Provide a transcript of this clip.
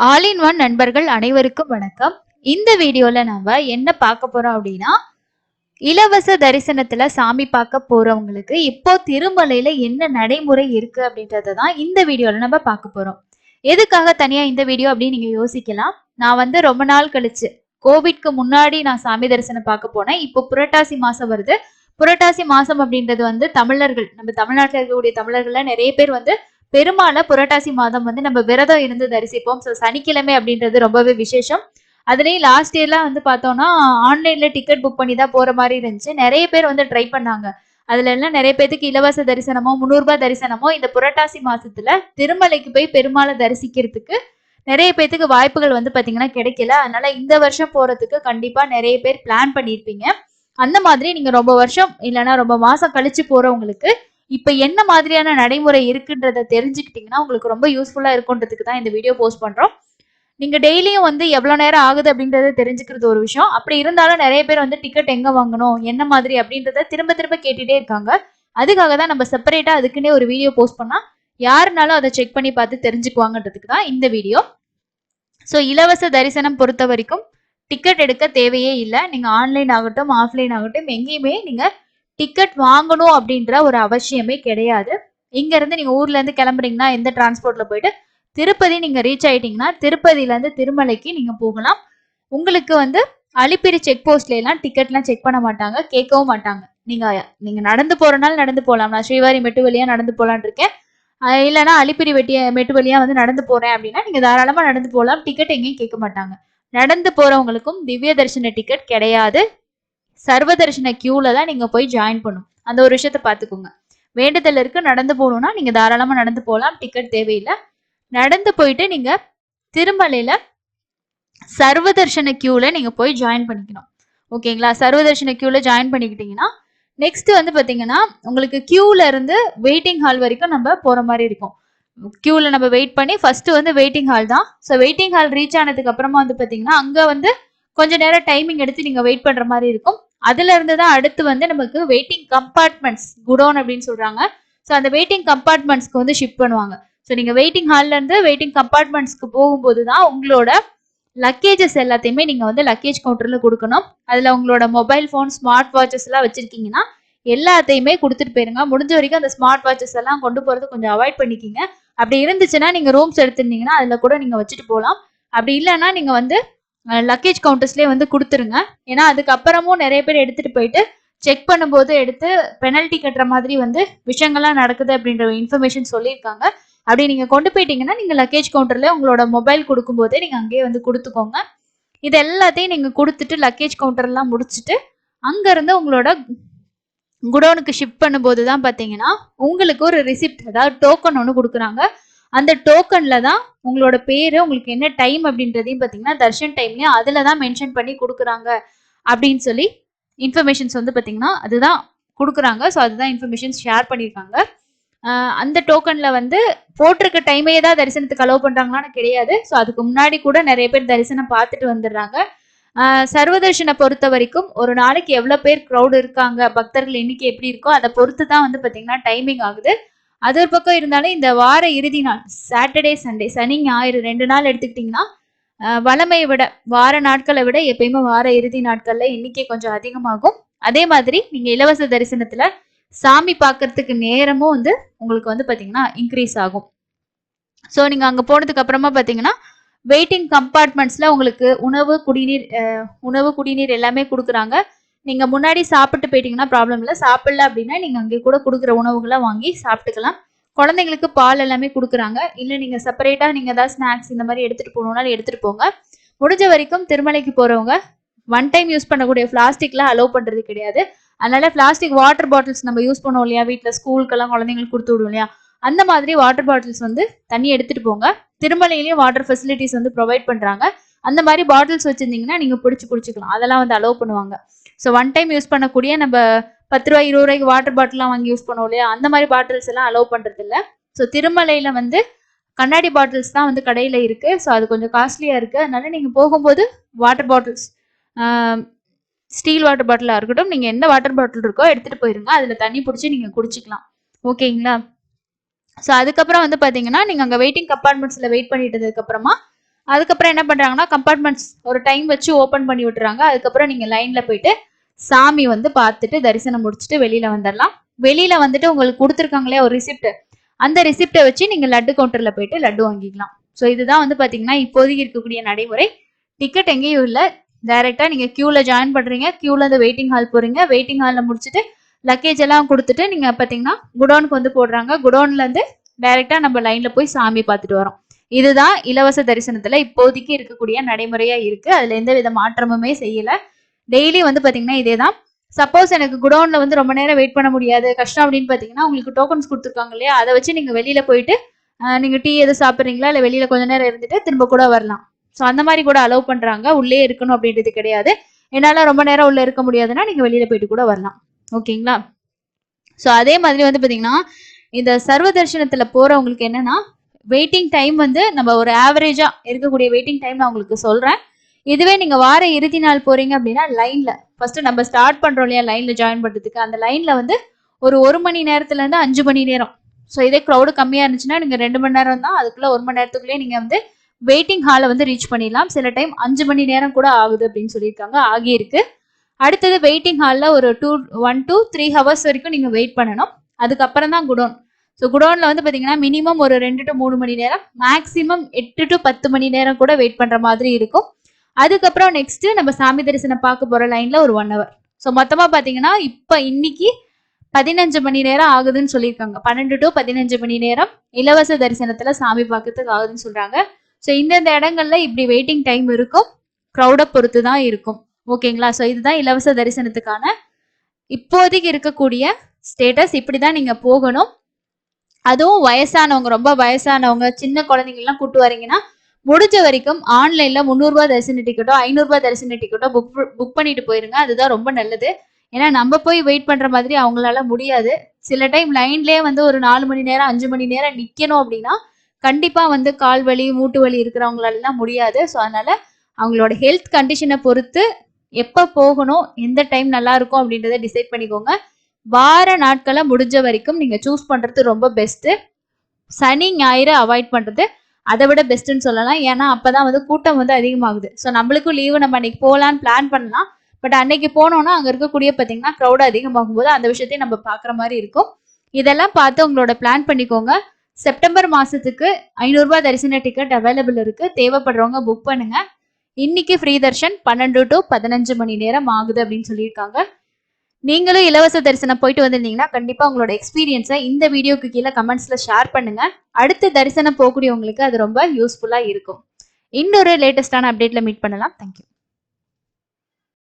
All in one நண்பர்கள் அனைவருக்கும் வணக்கம். இந்த வீடியோல நம்ம என்ன பார்க்க போறோம் அப்படின்னா, இலவச தரிசனத்துல சாமி பார்க்க போறவங்களுக்கு இப்போ திருமலையில என்ன நடைமுறை இருக்கு அப்படின்றத தான் இந்த வீடியோல நம்ம பார்க்க போறோம். எதுக்காக தனியா இந்த வீடியோ அப்படின்னு நீங்க யோசிக்கலாம். நான் ரொம்ப நாள் கழிச்சு கோவிட்க்கு முன்னாடி நான் சாமி தரிசனம் பார்க்க போனேன். இப்போ புரட்டாசி மாசம் வருது. புரட்டாசி மாசம் அப்படின்றது தமிழர்கள், நம்ம தமிழ்நாட்டில் இருக்கக்கூடிய தமிழர்கள்ல நிறைய பேர் பெருமாள புரட்டாசி மாதம் நம்ம விரதம் இருந்து தரிசிப்போம். ஸோ சனிக்கிழமை அப்படின்றது ரொம்பவே விசேஷம். அதுலயும் லாஸ்ட் இயர்லாம் பார்த்தோம்னா ஆன்லைன்ல டிக்கெட் புக் பண்ணி தான் போற மாதிரி இருந்துச்சு. நிறைய பேர் ட்ரை பண்ணாங்க. அதுல எல்லாம் நிறைய பேருக்கு இலவச தரிசனமோ 300 ரூபாய் தரிசனமோ இந்த புரட்டாசி மாசத்துல திருமலைக்கு போய் பெருமாளை தரிசிக்கிறதுக்கு நிறைய பேத்துக்கு வாய்ப்புகள் பாத்தீங்கன்னா கிடைக்கல. அதனால இந்த வருஷம் போறதுக்கு கண்டிப்பா நிறைய பேர் பிளான் பண்ணியிருப்பீங்க. அந்த மாதிரி நீங்க ரொம்ப வருஷம் இல்லைன்னா ரொம்ப மாசம் கழிச்சு போறவங்களுக்கு இப்ப என்ன மாதிரியான நடைமுறை இருக்குன்றத தெரிஞ்சுக்கிட்டீங்கன்னா உங்களுக்கு ரொம்ப யூஸ்ஃபுல்லா இருக்குன்றதுக்கு தான் இந்த வீடியோ போஸ்ட் பண்றோம். நீங்க டெய்லியும் எவ்வளவு நேரம் ஆகுது அப்படின்றத தெரிஞ்சுக்கிறது ஒரு விஷயம். அப்படி இருந்தாலும் நிறைய பேர் டிக்கெட் எங்க வாங்கணும் என்ன மாதிரி அப்படின்றத திரும்ப திரும்ப கேட்டுட்டே இருக்காங்க. அதுக்காக தான் நம்ம செப்பரேட்டா அதுக்குன்னே ஒரு வீடியோ போஸ்ட் பண்ணா யாருனாலும் அதை செக் பண்ணி பார்த்து தெரிஞ்சுக்குவாங்கன்றதுக்கு தான் இந்த வீடியோ. ஸோ இலவச தரிசனம் பொறுத்த வரைக்கும் டிக்கெட் எடுக்க தேவையே இல்லை. நீங்க ஆன்லைன் ஆகட்டும் ஆஃப்லைன் ஆகட்டும் எங்கேயுமே நீங்க டிக்கெட் வாங்கணும் அப்படின்ற ஒரு அவசியமே கிடையாது. இங்க இருந்து நீங்க ஊர்ல இருந்து கிளம்புறீங்கன்னா எந்த டிரான்ஸ்போர்ட்ல போயிட்டு திருப்பதி நீங்க ரீச் ஆயிட்டீங்கன்னா திருப்பதியில இருந்து திருமலைக்கு நீங்க போகலாம். உங்களுக்கு அலிப்பிரி செக் போஸ்ட்ல எல்லாம் டிக்கெட்லாம் செக் பண்ண மாட்டாங்க, கேட்கவும் மாட்டாங்க. நீங்க நீங்க நடந்து போறனால நடந்து போகலாம். நான் ஸ்ரீவாரி மெட்டு வழியா நடந்து போலான் இருக்கேன், இல்லைன்னா அலிப்பிரி மெட்டு வழியா நடந்து போறேன் அப்படின்னா நீங்க தாராளமா நடந்து போகலாம். டிக்கெட் எங்கேயும் கேட்க மாட்டாங்க. நடந்து போறவங்களுக்கும் திவ்ய தரிசன டிக்கெட் கிடையாது. சர்வ தரிசன கியூல தான் நீங்க போய் ஜாயின் பண்ணும். அந்த ஒரு விஷயத்த பாத்துக்கோங்க. வேண்டுதல் இருக்கு, நடந்து போகணும்னா நீங்க தாராளமா நடந்து போகலாம், டிக்கெட் தேவையில்லை. நடந்து போயிட்டு நீங்க திருமலையில சர்வ தரிசன கியூல நீங்க போய் ஜாயின் பண்ணிக்கணும். ஓகேங்களா? சர்வ தரிசன கியூல ஜாயின் பண்ணிக்கிட்டீங்கன்னா நெக்ஸ்ட் பாத்தீங்கன்னா உங்களுக்கு கியூல இருந்து வெயிட்டிங் ஹால் வரைக்கும் நம்ம போற மாதிரி இருக்கும். கியூல நம்ம வெயிட் பண்ணி ஃபர்ஸ்ட் வெயிட்டிங் ஹால் தான். ஸோ வெயிட்டிங் ஹால் ரீச் ஆனதுக்கு அப்புறமா பாத்தீங்கன்னா அங்க கொஞ்ச நேரம் டைமிங் எடுத்து நீங்க வெயிட் பண்ற மாதிரி இருக்கும். அதுல இருந்து தான் அடுத்து நமக்கு வெயிட்டிங் கம்பார்ட்மெண்ட்ஸ், குடோன் அப்படின்னு சொல்றாங்க. ஸோ அந்த வெயிட்டிங் கம்பார்ட்மெண்ட்ஸ்க்கு ஷிஃப்ட் பண்ணுவாங்க. ஸோ நீங்க வெயிட்டிங் ஹால்ல இருந்து வெயிட்டிங் கம்பார்ட்மெண்ட்ஸ்க்கு போகும்போது தான் உங்களோட லக்கேஜஸ் எல்லாத்தையுமே நீங்க லக்கேஜ் கவுண்டர்ல கொடுக்கணும். அதுல உங்களோட மொபைல் போன், ஸ்மார்ட் வாட்சஸ் எல்லாம் வச்சிருக்கீங்கன்னா எல்லாத்தையுமே கொடுத்துட்டு போயிருங்க. முடிஞ்ச வரைக்கும் அந்த ஸ்மார்ட் வாட்சஸ் எல்லாம் கொண்டு போறது கொஞ்சம் அவாய்ட் பண்ணிக்கிங்க. அப்படி இருந்துச்சுன்னா நீங்க ரூம்ஸ் எடுத்திருந்தீங்கன்னா அதுல கூட நீங்க வச்சுட்டு போகலாம். அப்படி இல்லைன்னா நீங்க லக்கேஜ் கவுண்டர்ஸ்லேயே கொடுத்துருங்க. ஏன்னா அதுக்கப்புறமும் நிறைய பேர் எடுத்துட்டு போயிட்டு செக் பண்ணும்போது எடுத்து பெனல்ட்டி கட்டுற மாதிரி விஷயங்கள்லாம் நடக்குது அப்படின்ற இன்ஃபர்மேஷன் சொல்லியிருக்காங்க. அப்படி நீங்க கொண்டு போயிட்டீங்கன்னா நீங்க லக்கேஜ் கவுண்டர்ல உங்களோட மொபைல் கொடுக்கும் போதே நீங்க அங்கேயே கொடுத்துக்கோங்க. இது எல்லாத்தையும் நீங்க கொடுத்துட்டு லக்கேஜ் கவுண்டர் எல்லாம் முடிச்சுட்டு அங்க இருந்து உங்களோட குடோனுக்கு ஷிஃப்ட் பண்ணும்போது தான் பாத்தீங்கன்னா உங்களுக்கு ஒரு ரிசிப்ட், அதாவது டோக்கன் ஒன்று கொடுக்குறாங்க. அந்த டோக்கன்ல தான் உங்களோட பேரு, உங்களுக்கு என்ன டைம் அப்படின்றதையும் பாத்தீங்கன்னா தர்ஷன் டைம்லயும் அதுல தான் மென்ஷன் பண்ணி கொடுக்குறாங்க அப்படின்னு சொல்லி இன்ஃபர்மேஷன்ஸ் பாத்தீங்கன்னா அதுதான் கொடுக்குறாங்க. ஸோ அதுதான் இன்ஃபர்மேஷன்ஸ் ஷேர் பண்ணியிருக்காங்க. அந்த டோக்கன்ல போட்டிருக்க டைமே தான் தரிசனத்துக்கு அலோவ் பண்றாங்களான்னு கிடையாது. ஸோ அதுக்கு முன்னாடி கூட நிறைய பேர் தரிசனம் பார்த்துட்டு வந்துடுறாங்க. சர்வதர்ஷனை பொறுத்த வரைக்கும் ஒரு நாளைக்கு எவ்வளவு பேர் க்ரௌட் இருக்காங்க, பக்தர்கள் எண்ணிக்கை எப்படி இருக்கோ அதை பொறுத்து தான் பாத்தீங்கன்னா டைமிங் ஆகுது. அது ஒரு பக்கம் இருந்தாலும் இந்த வார இறுதி நாள் சாட்டர்டே சண்டே, சனி ஞாயிறு 2 நாள் எடுத்துக்கிட்டீங்கன்னா வளமையை விட, வார நாட்களை விட எப்பயுமே வார இறுதி நாட்கள்ல எண்ணிக்கை கொஞ்சம் அதிகமாகும். அதே மாதிரி நீங்க இலவச தரிசனத்துல சாமி பார்க்கறதுக்கு நேரமும் உங்களுக்கு பாத்தீங்கன்னா இன்க்ரீஸ் ஆகும். ஸோ நீங்க அங்க போனதுக்கு அப்புறமா பாத்தீங்கன்னா வெயிட்டிங் கம்பார்ட்மெண்ட்ஸ்ல உங்களுக்கு உணவு குடிநீர் எல்லாமே கொடுக்குறாங்க. நீங்க முன்னாடி சாப்பிட்டு போயிட்டீங்கன்னா ப்ராப்ளம் இல்லை. சாப்பிடல அப்படின்னா நீங்க அங்கே கூட கொடுக்குற உணவுகளை வாங்கி சாப்பிட்டுக்கலாம். குழந்தைங்களுக்கு பால் எல்லாமே கொடுக்குறாங்க. இல்லை நீங்க செப்பரேட்டா நீங்க ஏதாவது ஸ்நாக்ஸ் இந்த மாதிரி எடுத்துட்டு போகணும்னாலும் எடுத்துட்டு போங்க. முடிஞ்ச வரைக்கும் திருமலைக்கு போறவங்க ஒன் டைம் யூஸ் பண்ணக்கூடிய பிளாஸ்டிக்லாம் அலோவ் பண்றது கிடையாது. அதனால பிளாஸ்டிக் வாட்டர் பாட்டில்ஸ் நம்ம யூஸ் பண்ணுவோம் இல்லையா, வீட்டில் ஸ்கூலுக்கெல்லாம் குழந்தைங்களுக்கு கொடுத்து விடுவோம் இல்லையா, அந்த மாதிரி வாட்டர் பாட்டில்ஸ் தண்ணி எடுத்துட்டு போங்க. திருமலையிலேயே வாட்டர் ஃபெசிலிட்டிஸ் ப்ரொவைட் பண்றாங்க. அந்த மாதிரி பாட்டில்ஸ் வச்சிருந்தீங்கன்னா நீங்க பிடிச்சி குடிச்சிக்கலாம். அதெல்லாம் அலோவ் பண்ணுவாங்க. ஸோ ஒன் டைம் யூஸ் பண்ணக்கூடிய நம்ம 10 ரூபாய் 20 ரூபாய்க்கு வாட்டர் பாட்டிலாம் வாங்கி யூஸ் பண்ணுவோம் இல்லையா, அந்த மாதிரி பாட்டில்ஸ் எல்லாம் அலோவ் பண்றது இல்லை. ஸோ திருமலையில கண்ணாடி பாட்டில்ஸ் தான் கடையில இருக்கு. ஸோ அது கொஞ்சம் காஸ்ட்லியா இருக்கு. அதனால நீங்க போகும்போது வாட்டர் பாட்டில்ஸ், ஸ்டீல் வாட்டர் பாட்டிலா இருக்கட்டும், நீங்க எந்த வாட்டர் பாட்டில் இருக்கோ எடுத்துட்டு போயிருங்க. அதுல தண்ணி பிடிச்சி நீங்க குடிச்சிக்கலாம். ஓகேங்களா? ஸோ அதுக்கப்புறம் பாத்தீங்கன்னா நீங்க அங்க வெயிட்டிங் கம்பார்ட்மெண்ட்ஸ்ல வெயிட் பண்ணிட்டதுக்கு அப்புறமா அதுக்கப்புறம் என்ன பண்றாங்கன்னா கம்பார்ட்மெண்ட்ஸ் ஒரு டைம் வச்சு ஓபன் பண்ணி விட்டுறாங்க. அதுக்கப்புறம் நீங்க லைன்ல போயிட்டு சாமி வந்து பார்த்துட்டு தரிசனம் முடிச்சுட்டு வெளியில வந்துடலாம். வெளியில வந்துட்டு உங்களுக்கு கொடுத்துருக்காங்களே ஒரு ரிசிப்ட், அந்த ரிசிப்டை வச்சு நீங்க லட்டு கவுண்டர்ல போயிட்டு லட்டு வாங்கிக்கலாம். ஸோ இதுதான் வந்து பாத்தீங்கன்னா இப்போதைக்கு இருக்கக்கூடிய நடைமுறை. டிக்கெட் எங்கேயும் இல்லை, டைரக்டா நீங்க கியூல ஜாயின் பண்றீங்க, கியூல இருந்து வெயிட்டிங் ஹால் போறீங்க, வெயிட்டிங் ஹால்ல முடிச்சுட்டு லக்கேஜ் எல்லாம் கொடுத்துட்டு நீங்க பாத்தீங்கன்னா குடோனுக்கு வந்து போடுறாங்க. குடோன்ல இருந்து டைரக்டா நம்ம லைன்ல போய் சாமி பார்த்துட்டு வரோம். இதுதான் இலவச தரிசனத்துல இப்போதைக்கு இருக்கக்கூடிய நடைமுறையா இருக்கு. அதுல எந்த வித மாற்றமுமே செய்யல. டெய்லி வந்து பாத்தீங்கன்னா இதேதான். சப்போஸ் எனக்கு குடோன்ல வந்து ரொம்ப நேரம் வெயிட் பண்ண முடியாது, கஷ்டம் அப்படின்னு பாத்தீங்கன்னா உங்களுக்கு டோக்கன்ஸ் கொடுத்துருக்காங்க இல்லையா, அதை வச்சு நீங்க வெளியில போயிட்டு நீங்க டீ எது சாப்பிட்றீங்களா இல்ல வெளியில கொஞ்ச நேரம் இருந்துட்டு திரும்ப கூட வரலாம். ஸோ அந்த மாதிரி கூட அலோவ் பண்றாங்க. உள்ளே இருக்கணும் அப்படின்றது கிடையாது. என்னால ரொம்ப நேரம் உள்ள இருக்க முடியாதுன்னா நீங்க வெளியில போயிட்டு கூட வரலாம். ஓகேங்களா? ஸோ அதே மாதிரி வந்து பாத்தீங்கன்னா இந்த சர்வ தரிசனத்துல போறவங்களுக்கு என்னன்னா வெயிட்டிங் டைம் வந்து நம்ம ஒரு ஆவரேஜா இருக்கக்கூடிய வெயிட்டிங் டைம் நான் உங்களுக்கு சொல்றேன். இதுவே நீங்க வார இறுதி நாள் போறீங்க அப்படின்னா லைன்ல ஃபர்ஸ்ட் நம்ம ஸ்டார்ட் பண்றோம் இல்லையா லைன்ல ஜாயின் பண்றதுக்கு, அந்த லைன்ல வந்து ஒரு மணி நேரத்துல இருந்து 5 மணி நேரம். ஸோ இதே க்ரௌடு கம்மியா இருந்துச்சுன்னா நீங்க 2 மணி நேரம் தான், அதுக்குள்ள 1 மணி நேரத்துக்குள்ளேயே நீங்க வந்து வெயிட்டிங் ஹாலை வந்து ரீச் பண்ணிடலாம். சில டைம் 5 மணி நேரம் கூட ஆகுது அப்படின்னு சொல்லியிருக்காங்க, ஆகியிருக்கு. அடுத்தது வெயிட்டிங் ஹாலில் ஒரு 1 to 3 ஹவர்ஸ் வரைக்கும் நீங்க வெயிட் பண்ணணும். அதுக்கப்புறம் தான் குடோன். ஸோ குடோன்ல வந்து பாத்தீங்கன்னா மினிமம் ஒரு 2 to 3 மணி நேரம், மேக்சிமம் 8 to 10 மணி நேரம் கூட வெயிட் பண்ற மாதிரி இருக்கும். அதுக்கப்புறம் நெக்ஸ்ட் நம்ம சாமி தரிசனம் பார்க்க போற லைன்ல ஒரு 1 ஹவர். ஸோ மொத்தமா பாத்தீங்கன்னா இப்ப இன்னைக்கு 15 மணி நேரம் ஆகுதுன்னு சொல்லியிருக்காங்க. 12 to 15 மணி நேரம் இலவச தரிசனத்துல சாமி பார்க்கறதுக்கு ஆகுதுன்னு சொல்றாங்க. ஸோ இந்தந்த இடங்கள்ல இப்படி வெயிட்டிங் டைம் இருக்கும், க்ரௌடை பொறுத்து தான் இருக்கும். ஓகேங்களா? ஸோ இதுதான் இலவச தரிசனத்துக்கான இப்போதைக்கு இருக்கக்கூடிய ஸ்டேட்டஸ். இப்படிதான் நீங்க போகணும். அதுவும் வயசானவங்க, ரொம்ப வயசானவங்க, சின்ன குழந்தைங்கலாம் கூட்டு வரீங்கன்னா முடிஞ்ச வரைக்கும் ஆன்லைன்ல 300 ரூபாய் தரிசன டிக்கெட்டோ 500 ரூபாய் தரிசன டிக்கெட்டோ புக் பண்ணிட்டு போயிருங்க. அதுதான் ரொம்ப நல்லது. ஏன்னா நம்ம போய் வெயிட் பண்ற மாதிரி அவங்களால முடியாது. சில டைம் லைன்லயே வந்து ஒரு 4 மணி நேரம் 5 மணி நேரம் நிக்கணும் அப்படின்னா கண்டிப்பா வந்து கால் வலி மூட்டு வலி இருக்கிறவங்களாலாம் முடியாது. ஸோ அதனால அவங்களோட ஹெல்த் கண்டிஷனை பொறுத்து எப்ப போகணும், எந்த டைம் நல்லா இருக்கும் அப்படின்றத டிசைட் பண்ணிக்கோங்க. வார நாட்களை முடிஞ்ச வரைக்கும் நீங்க சூஸ் பண்றது ரொம்ப பெஸ்ட். சனி ஞாயிறு அவாய்ட் பண்றது அதை விட பெஸ்ட்னு சொல்லலாம். ஏன்னா அப்பதான் வந்து கூட்டம் வந்து அதிகமாகுது. ஸோ நம்மளுக்கும் லீவு, நம்ம அன்னைக்கு போகலான்னு பிளான் பண்ணலாம். பட் அன்னைக்கு போனோம்னா அங்க இருக்கக்கூடிய பாத்தீங்கன்னா க்ரௌட் அதிகமாகும் போது அந்த விஷயத்தையும் நம்ம பாக்குற மாதிரி இருக்கும். இதெல்லாம் பார்த்து உங்களோட பிளான் பண்ணிக்கோங்க. செப்டம்பர் மாசத்துக்கு 500 ரூபாய் தரிசன டிக்கெட் அவைலபிள் இருக்கு. தேவைப்படுறவங்க புக் பண்ணுங்க. இன்னைக்கு ஃப்ரீ தர்ஷன் 12 to 15 மணி நேரம் ஆகுது அப்படின்னு சொல்லியிருக்காங்க. நீங்களும் இலவச தரிசனம் போயிட்டு வந்திருந்தீங்கன்னா கண்டிப்பா உங்களோட எக்ஸ்பீரியன்ஸை இந்த வீடியோக்கு கீழே கமெண்ட்ஸ்ல ஷேர் பண்ணுங்க. அடுத்த தரிசனம் போகக்கூடியவங்களுக்கு அது ரொம்ப யூஸ்ஃபுல்லா இருக்கும். இன்னொரு லேட்டஸ்டான அப்டேட்ல மீட் பண்ணலாம். தேங்க்யூ.